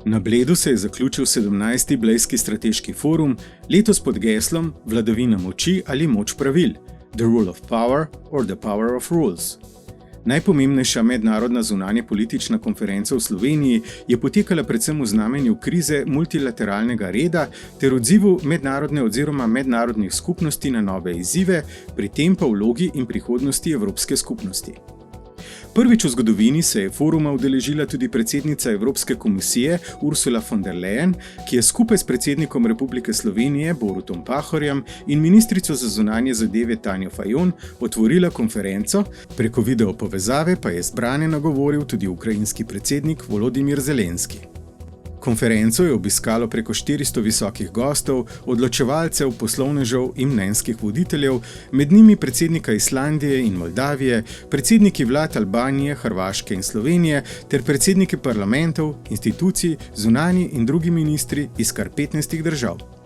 Na Bledu se je zaključil 17. Blejski strateški forum, letos pod geslom Vladavina moči ali moč pravil, The Rule of Power or the Power of Rules. Najpomembnejša mednarodna zunanjepolitična konferenca v Sloveniji je potekala predvsem v znamenju krize multilateralnega reda ter odzivu mednarodne oziroma mednarodnih skupnosti na nove izzive, pri tem pa vlogi in prihodnosti Evropske skupnosti. Prvič v zgodovini se je foruma udeležila tudi predsednica Evropske komisije Ursula von der Leyen, ki je skupaj s predsednikom Republike Slovenije Borutom Pahorjem in ministrico za zunanje zadeve Tanjo Fajon otvorila konferenco, preko video povezave pa je zbrane nagovoril tudi ukrajinski predsednik Volodimir Zelenski. Konferenco je obiskalo preko 400 visokih gostov, odločevalcev, poslovnežev in mnenjskih voditeljev, med njimi predsednika Islandije in Moldavije, predsedniki vlad Albanije, Hrvaške in Slovenije ter predsedniki parlamentov, institucij, zunanji in drugi ministri iz kar 15 držav.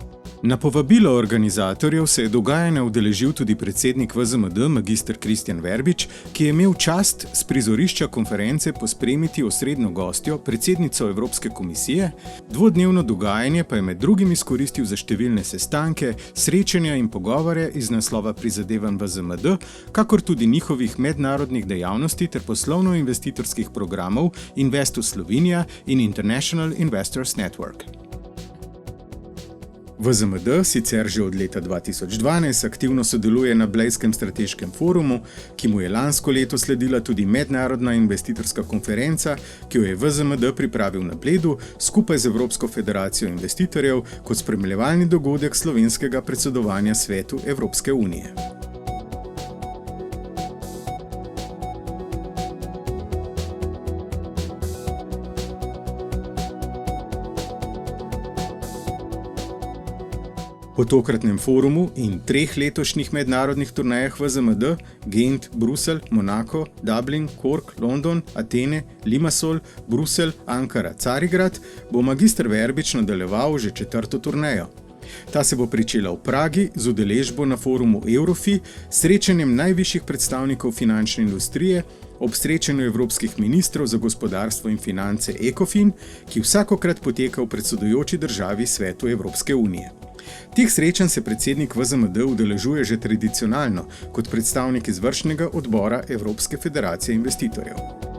Na povabilo organizatorjev se je dogajanja udeležil tudi predsednik VZMD mag. Kristjan Verbič, ki je imel čast s prizorišča konference pospremiti osrednjo gostjo, predsednico Evropske komisije, dvodnevno dogajanje pa je med drugim izkoristil za številne sestanke, srečanja in pogovore iz naslova prizadevanj VZMD, kakor tudi njihovih mednarodnih dejavnosti ter poslovno-investitorskih programov Investus Slovenia in International Investors Network. VZMD sicer že od leta 2012 aktivno sodeluje na Blejskem strateškem forumu, ki mu je lansko leto sledila tudi mednarodna investitorska konferenca, ki jo je VZMD pripravil na Bledu skupaj z Evropsko federacijo investitorjev kot spremljevalni dogodek slovenskega predsedovanja Svetu Evropske unije. Po tokratnem forumu in 3 letošnjih mednarodnih turnejah VZMD, Gent, Bruselj, Monako, Dublin, Cork, London, Atene, Limassol, Bruselj, Ankara, Carigrad, bo mag. Verbič nadaljeval že 4. turnejo. Ta se bo pričela v Pragi z udeležbo na forumu Eurofi, srečanjem najvišjih predstavnikov finančne industrije, ob srečanju evropskih ministrov za gospodarstvo in finance ECOFIN, ki vsakokrat poteka v predsedujoči državi Svetu Evropske unije. Teh srečanj se predsednik VZMD udeležuje že tradicionalno kot predstavnik izvršnega odbora Evropske federacije investitorjev.